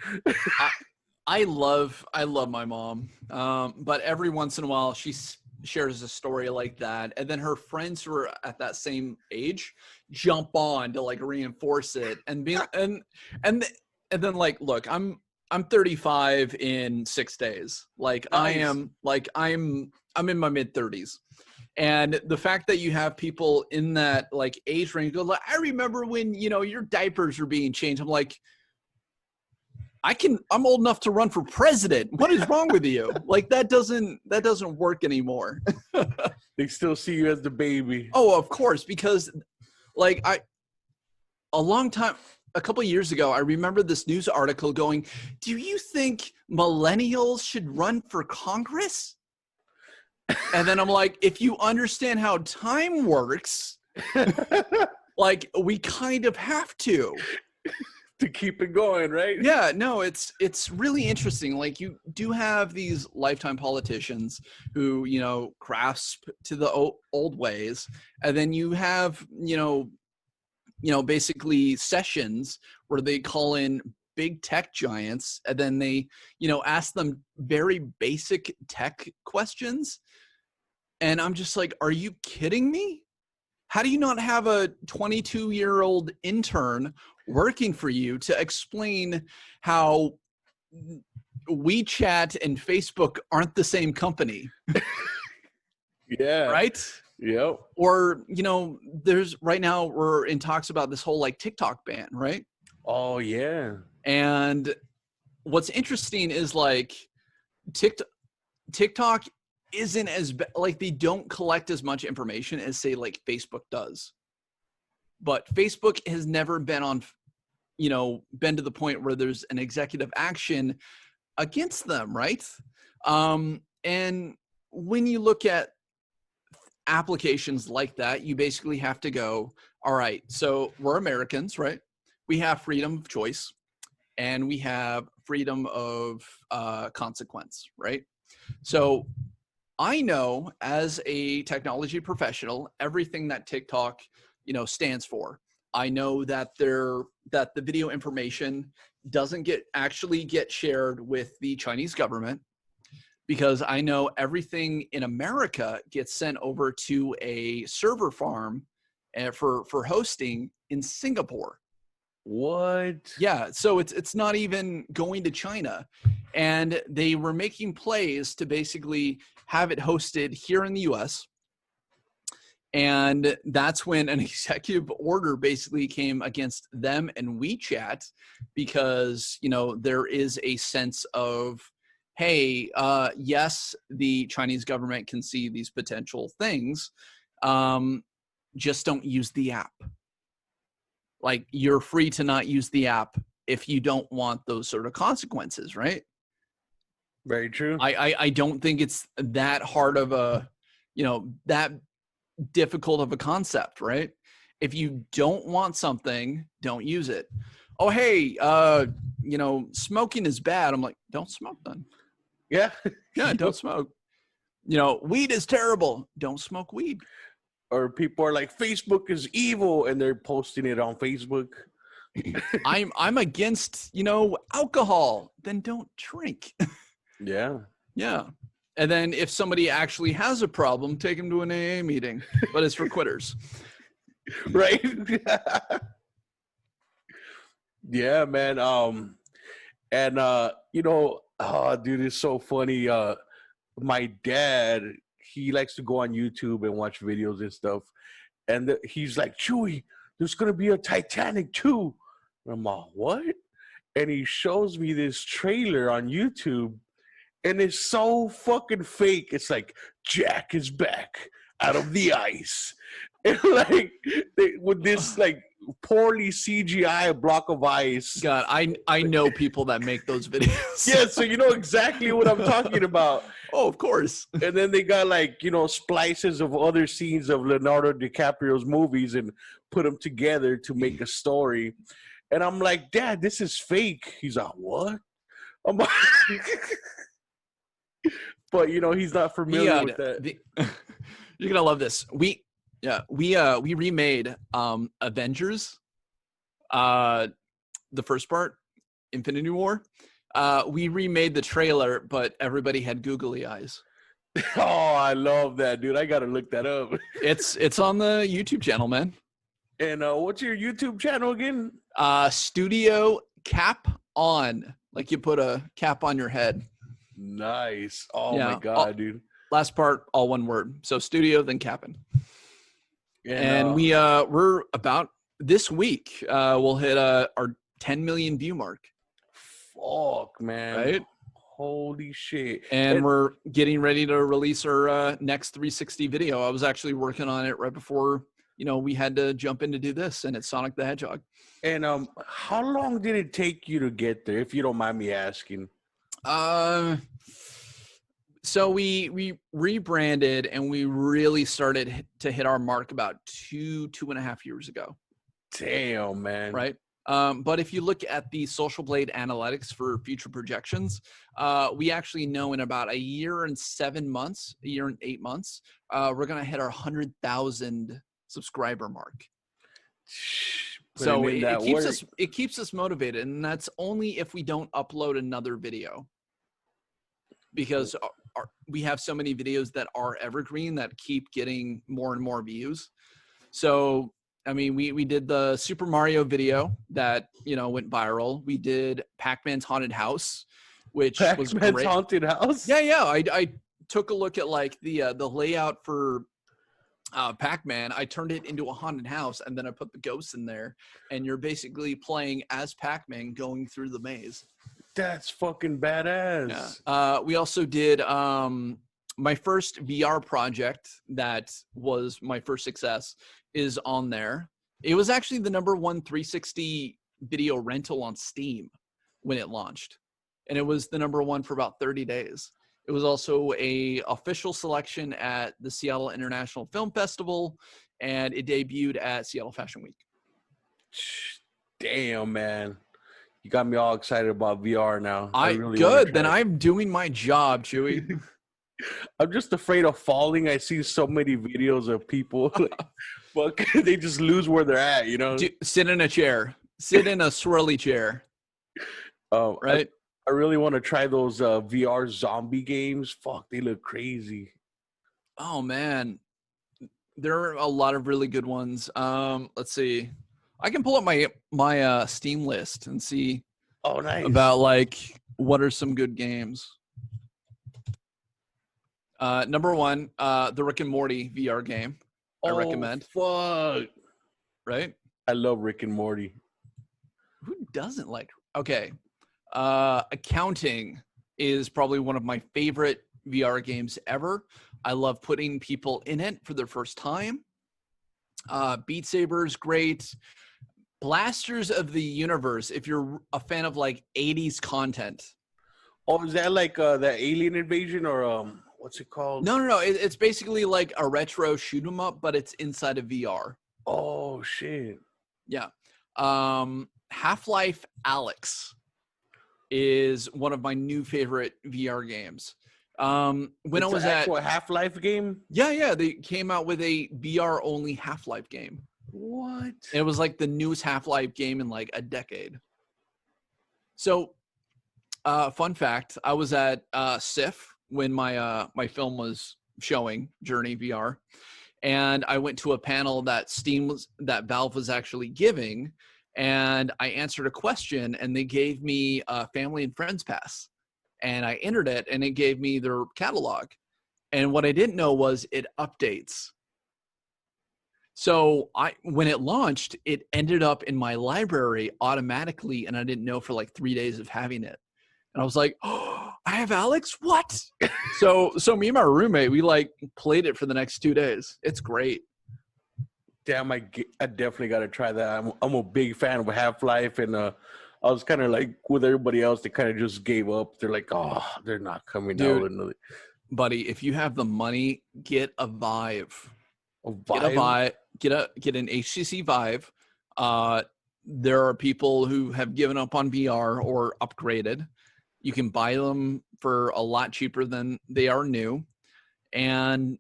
I love my mom, but every once in a while she shares a story like that, and then her friends who are at that same age jump on to like reinforce it and be and then like, look, I'm 35 in 6 days. Like, Nice. I'm in my mid 30s. And the fact that you have people in that like age range go like, I remember when, you know, your diapers were being changed. I'm like, I'm old enough to run for president. What is wrong with you? Like, that doesn't work anymore. They still see you as the baby. Oh, of course, because like a couple of years ago, I remember this news article going, do you think millennials should run for Congress? And then I'm like, if you understand how time works, like, we kind of have to. To keep it going, right? Yeah, no, it's really interesting. Like, you do have these lifetime politicians who, you know, grasp to the old ways, and then you have, you know, basically sessions where they call in big tech giants, and then they, you know, ask them very basic tech questions, and I'm just like, are you kidding me? How do you not have a 22-year-old intern working for you to explain how WeChat and Facebook aren't the same company? Yeah. Right? Yep. Or, you know, there's right now we're in talks about this whole like TikTok ban, right? Oh, yeah. And what's interesting is like TikTok isn't as like, they don't collect as much information as say like Facebook does. But Facebook has never been on, you know, been to the point where there's an executive action against them, right? And when you look at applications like that, you basically have to go, all right, so we're Americans, right? We have freedom of choice and we have freedom of consequence, right? So I know as a technology professional, everything that TikTok, you know, stands for. I know that the video information doesn't actually get shared with the Chinese government, because I know everything in America gets sent over to a server farm for hosting in Singapore. What? Yeah, so it's not even going to China. And they were making plays to basically have it hosted here in the US. And that's when an executive order basically came against them and WeChat, because, you know, there is a sense of, hey, yes, the Chinese government can see these potential things. Just don't use the app. Like, you're free to not use the app if you don't want those sort of consequences, right? Very true. I don't think it's that hard of a, you know, that difficult of a concept, right? If you don't want something, don't use it. Oh, hey, you know, smoking is bad. I'm like, don't smoke then. Yeah. Yeah, don't smoke. You know, weed is terrible. Don't smoke weed. Or people are like, Facebook is evil, and they're posting it on Facebook. I'm against, you know, alcohol. Then don't drink. Yeah. Yeah. And then if somebody actually has a problem, take them to an AA meeting, but it's for quitters. Right. Yeah, man. And you know, oh, dude, it's so funny. My dad, he likes to go on YouTube and watch videos and stuff. And he's like, Chewy, there's gonna be a Titanic too. And I'm like, what? And he shows me this trailer on YouTube. and it's so fucking fake. It's like Jack is back out of the ice, and like with this like poorly CGI block of ice. God, I know people that make those videos. Yeah, so you know exactly what I'm talking about. Oh, of course. And then they got like, you know, splices of other scenes of Leonardo DiCaprio's movies and put them together to make a story. And I'm like, Dad, this is fake. He's like, what? I'm like, but you know, he's not familiar with that. You're gonna love this. We remade Avengers, the first part, Infinity War. We remade the trailer, but everybody had googly eyes. Oh, I love that, dude. I gotta look that up. It's on the YouTube channel, man. And what's your YouTube channel again? Studio Cap On, like you put a cap on your head. Nice. Oh my God, dude. Last part, all one word. So studio, then capping. And we're about this week. We'll hit our 10 million view mark. Fuck, man. Right? Holy shit. And we're getting ready to release our next 360 video. I was actually working on it right before, you know, we had to jump in to do this, and it's Sonic the Hedgehog. And how long did it take you to get there, if you don't mind me asking? So we rebranded, and we really started to hit our mark about 2.5 years ago. Damn, man. Right. But if you look at the Social Blade analytics for future projections, we actually know in about a year and 8 months, we're going to hit our 100,000 subscriber mark. So it keeps us motivated, and that's only if we don't upload another video, because we have so many videos that are evergreen that keep getting more and more views. So I mean, we did the Super Mario video that, you know, went viral. We did Pac-Man's Haunted House, which was great. Pac-Man's Haunted House? Yeah. I took a look at like the layout for Pac-Man. I turned it into a haunted house, and then I put the ghosts in there, and you're basically playing as Pac-Man going through the maze. That's fucking badass. Yeah. We also did my first VR project that was my first success is on there. It was actually the #1 360 video rental on Steam when it launched, and it was the #1 for about 30 days. It was also a official selection at the Seattle International Film Festival, and it debuted at Seattle Fashion Week. Damn, man. You got me all excited about VR now. Then I'm doing my job, Chewy. I'm just afraid of falling. I see so many videos of people, but they just lose where they're at, you know? Sit in a chair. Sit in a swirly chair. Oh, right? I really want to try those VR zombie games. Fuck, they look crazy. Oh, man. There are a lot of really good ones. Let's see. I can pull up my Steam list and see about like what are some good games. #1, the Rick and Morty VR game. I recommend. Fuck. Right? I love Rick and Morty. Who doesn't like? Okay. Accounting is probably one of my favorite VR games ever. I love putting people in it for their first time. Beat Saber is great. Blasters of the Universe, if you're a fan of like 80s content. Oh, is that like the Alien Invasion or what's it called? No. It's basically like a retro shoot 'em up, but it's inside of VR. Oh shit. Yeah. Half-Life Alyx is one of my new favorite VR games. When I was at a Half-Life game? Yeah, they came out with a VR only Half-Life game. What? And it was like the newest Half-Life game in like a decade. So, fun fact, I was at SIF when my film was showing, Journey VR, and I went to a panel that Valve was actually giving, and I answered a question, and they gave me a family and friends pass, and I entered it, and it gave me their catalog, and what I didn't know was it updates. So when it launched, it ended up in my library automatically, and I didn't know for like 3 days of having it. And I was like, oh, I have Alex? What? So me and my roommate, we like played it for the next 2 days. It's great. Damn, I definitely got to try that. I'm a big fan of Half-Life, and I was kind of like with everybody else, they kind of just gave up. They're like, oh, they're not coming out. Another. Buddy, if you have the money, get a Vive. A Vive? Get a Vive. Get an HTC Vive. There are people who have given up on VR or upgraded. You can buy them for a lot cheaper than they are new. And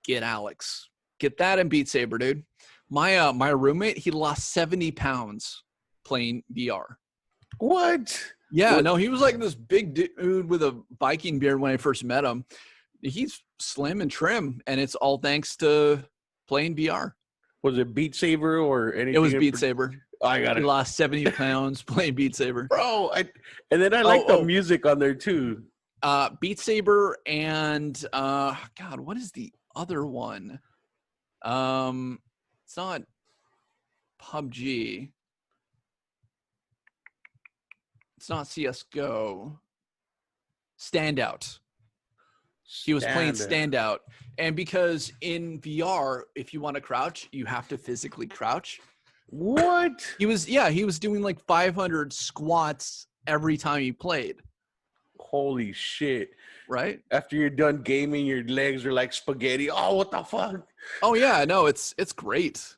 get Alex. Get that and Beat Saber, dude. My roommate, he lost 70 pounds playing VR. What? Yeah, what? No, he was like this big dude with a Viking beard when I first met him. He's slim and trim, and it's all thanks to playing VR. Was it Beat Saber or anything? It was Beat Saber. He lost 70 pounds playing Beat Saber. Bro, and then I like the music on there too. Beat Saber and God, what is the other one? It's not PUBG. It's not CS:GO. Standout. He was playing Standout. And because in VR, if you want to crouch, you have to physically crouch. What? He was doing like 500 squats every time he played. Holy shit. Right? After you're done gaming, your legs are like spaghetti. Oh, what the fuck? Oh yeah, no, it's great.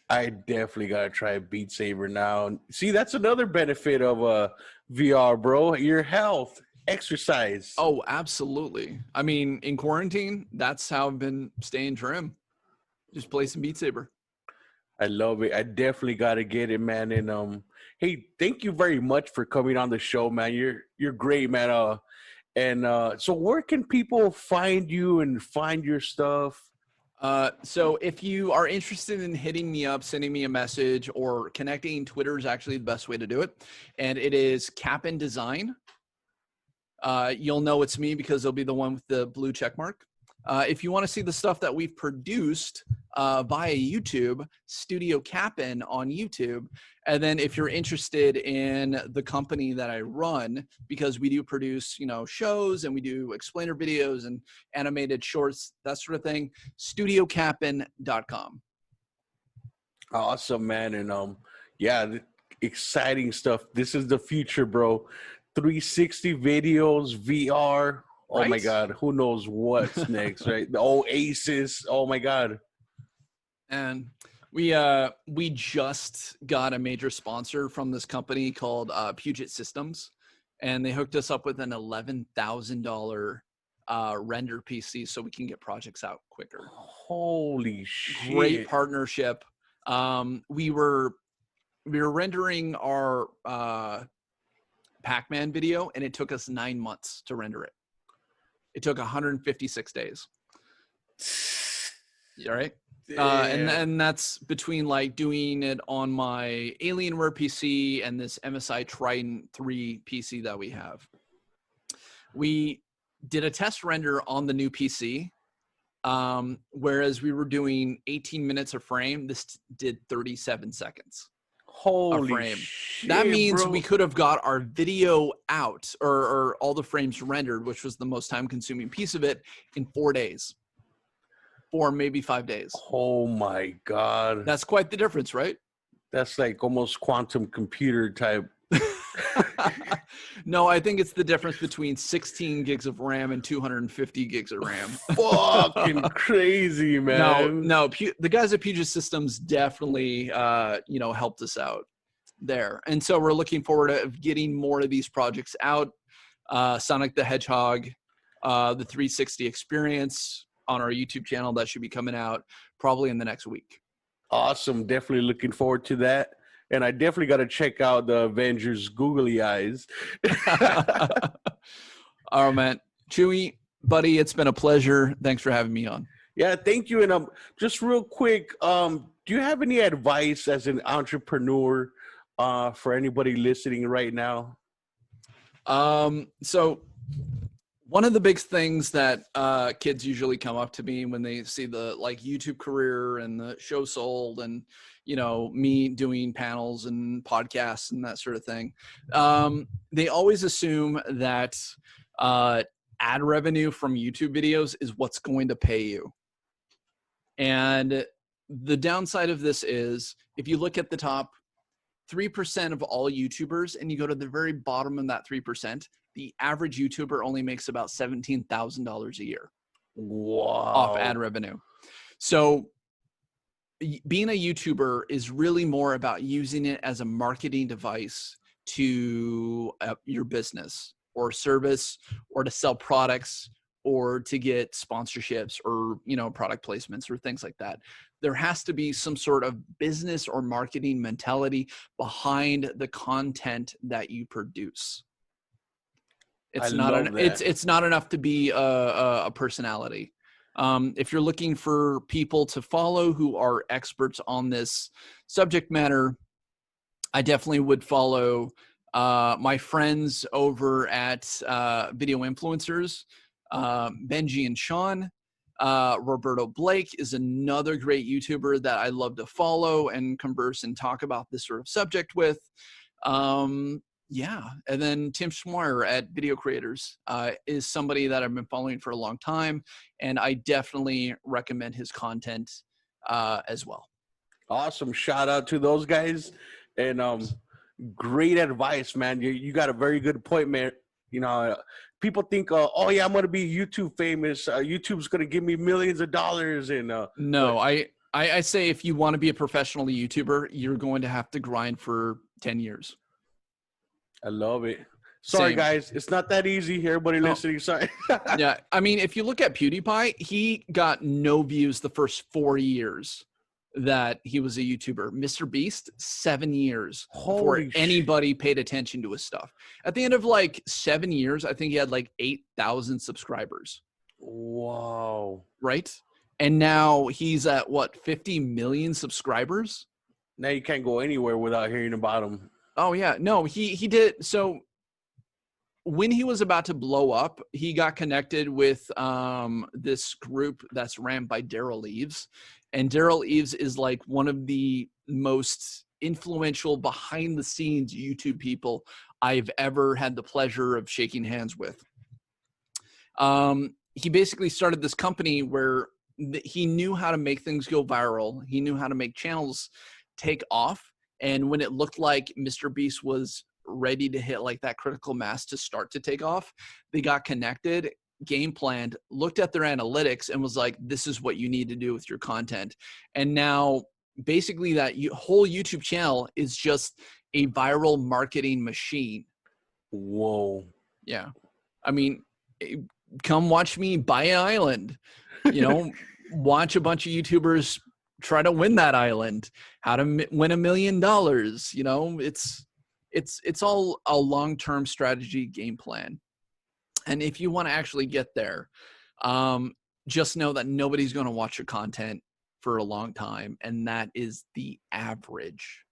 I definitely gotta try Beat Saber now. See, that's another benefit of VR, bro. Your health, exercise. Oh, absolutely. I mean, in quarantine, that's how I've been staying trim. Just play some Beat Saber. I love it. I definitely gotta get it, man. And hey, thank you very much for coming on the show, man. You're great, man. So where can people find you and find your stuff? So if you are interested in hitting me up, sending me a message, or connecting, Twitter is actually the best way to do it. And it is Cap'n Design. You'll know it's me because it'll be the one with the blue check mark. If you want to see the stuff that we've produced via YouTube, Studio Cap'n on YouTube. And then if you're interested in the company that I run, because we do produce, shows and we do explainer videos and animated shorts, that sort of thing, studiocap'n.com. Awesome, man. And yeah, exciting stuff. This is the future, bro. 360 videos, VR. Oh, right? My God. Who knows what's next, right? The old Aces. Oh, my God. And we just got a major sponsor from this company called Puget Systems, and they hooked us up with an $11,000 render PC so we can get projects out quicker. Holy shit. Great partnership. We were rendering our Pac-Man video, and it took us 9 months to render it. It took 156 days. All right. And that's between like doing it on my Alienware PC and this MSI Trident 3 PC that we have. We did a test render on the new PC. Whereas we were doing 18 minutes a frame, this did 37 seconds. Holy a frame. Shit, that means bro. We could have got our video out or all the frames rendered, which was the most time consuming piece of it, in 4 days. 4, maybe 5 days. Oh my God. That's quite the difference, right? That's like almost quantum computer type. No, I think it's the difference between 16 gigs of RAM and 250 gigs of RAM. Fucking crazy, man. No, the guys at Puget Systems definitely, helped us out there. And so we're looking forward to getting more of these projects out. Sonic the Hedgehog, the 360 experience on our YouTube channel, that should be coming out probably in the next week. Awesome. Definitely looking forward to that. And I definitely got to check out the Avengers Googly Eyes. All right, man. Chewy, buddy, it's been a pleasure. Thanks for having me on. Yeah, thank you. And just real quick, do you have any advice as an entrepreneur for anybody listening right now? So One of the big things that kids usually come up to me when they see the like YouTube career and the show sold and, you know, me doing panels and podcasts and that sort of thing, they always assume that ad revenue from YouTube videos is what's going to pay you. And the downside of this is if you look at the top 3% of all YouTubers and you go to the very bottom of that 3%, the average YouTuber only makes about $17,000 a year. Wow. Off ad revenue. So being a YouTuber is really more about using it as a marketing device to your business or service, or to sell products, or to get sponsorships, or, you know, product placements or things like that. There has to be some sort of business or marketing mentality behind the content that you produce. It's not enough to be a personality. If you're looking for people to follow who are experts on this subject matter, I definitely would follow my friends over at Video Influencers, Benji and Sean. Roberto Blake is another great YouTuber that I love to follow and converse and talk about this sort of subject with. Yeah, and then Tim Schmoyer at Video Creators is somebody that I've been following for a long time, and I definitely recommend his content as well. Awesome. Shout out to those guys. And great advice, man. You got a very good point, man. You know, people think, oh yeah, I'm gonna be YouTube famous. YouTube's gonna give me millions of dollars. And no, I say if you want to be a professional YouTuber, you're going to have to grind for 10 years. I love it. Sorry, guys. It's not that easy here. Everybody listening, sorry. Yeah, I mean, if you look at PewDiePie, he got no views the first 4 years that he was a YouTuber. Mr. Beast, 7 years before anybody paid attention to his stuff. At the end of like 7 years, I think he had like 8,000 subscribers. Wow. Right? And now he's at what, 50 million subscribers? Now you can't go anywhere without hearing about him. Oh yeah, no, he did. So when he was about to blow up, he got connected with this group that's ran by Daryl Eves. And Daryl Eves is like one of the most influential behind the scenes YouTube people I've ever had the pleasure of shaking hands with. He basically started this company where he knew how to make things go viral. He knew how to make channels take off. And when it looked like Mr. Beast was ready to hit like that critical mass to start to take off, they got connected, game planned, looked at their analytics, and was like, this is what you need to do with your content. And now basically that whole YouTube channel is just a viral marketing machine. Whoa. Yeah. I mean, come watch me buy an island, you know, watch a bunch of YouTubers try to win that island, how to win $1 million. You know, it's all a long-term strategy game plan. And if you want to actually get there, just know that nobody's going to watch your content for a long time. And that is the average.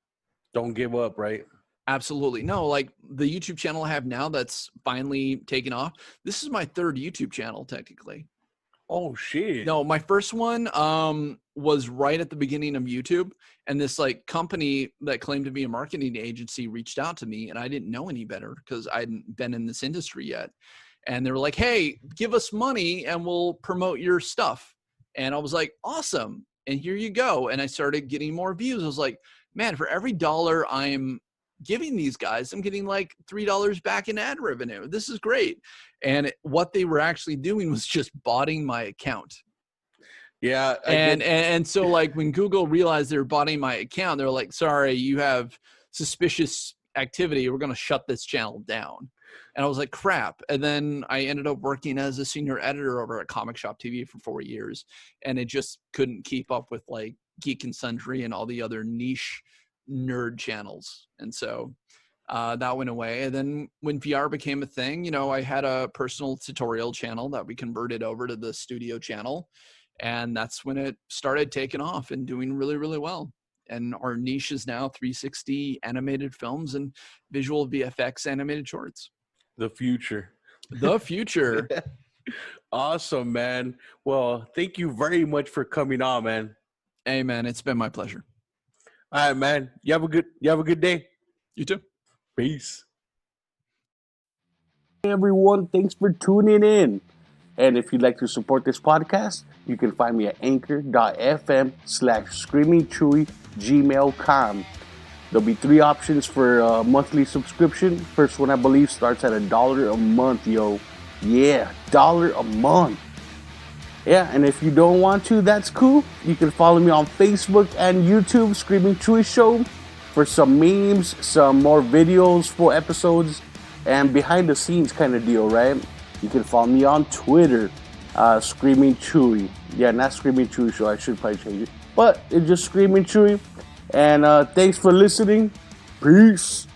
Don't give up, right? Absolutely. No, like the YouTube channel I have now that's finally taken off. This is my 3rd YouTube channel, technically. Oh, shit. No, my first one was right at the beginning of YouTube. And this like company that claimed to be a marketing agency reached out to me, and I didn't know any better because I hadn't been in this industry yet. And they were like, hey, give us money and we'll promote your stuff. And I was like, awesome. And here you go. And I started getting more views. I was like, man, for every dollar I'm giving these guys, I'm getting like $3 back in ad revenue. This is great. And what they were actually doing was just botting my account. Yeah. And so like when Google realized they were botting my account, they're like, sorry, you have suspicious activity. We're going to shut this channel down. And I was like, crap. And then I ended up working as a senior editor over at Comic Shop TV for 4 years. And it just couldn't keep up with like Geek and Sundry and all the other niche nerd channels. And so that went away. And then when VR became a thing, you know, I had a personal tutorial channel that we converted over to the studio channel. And that's when it started taking off and doing really, really well. And our niche is now 360 animated films and visual VFX animated shorts. The future. The future. Awesome, man. Well, thank you very much for coming on, man. Hey, man, it's been my pleasure. All right, man. You have a good day. You too. Peace. Hey, everyone. Thanks for tuning in. And if you'd like to support this podcast, you can find me at anchor.fm/screamingchewy@gmail.com. There'll be 3 options for a monthly subscription. First one, I believe, starts at $1 a month, yo. Yeah, $1 a month. Yeah, and if you don't want to, that's cool. You can follow me on Facebook and YouTube, Screaming Chewy Show, for some memes, some more videos, full episodes, and behind the scenes kind of deal, right? You can follow me on Twitter, Screaming Chewy. Yeah, not Screaming Chewy Show. I should probably change it. But it's just Screaming Chewy. And thanks for listening. Peace.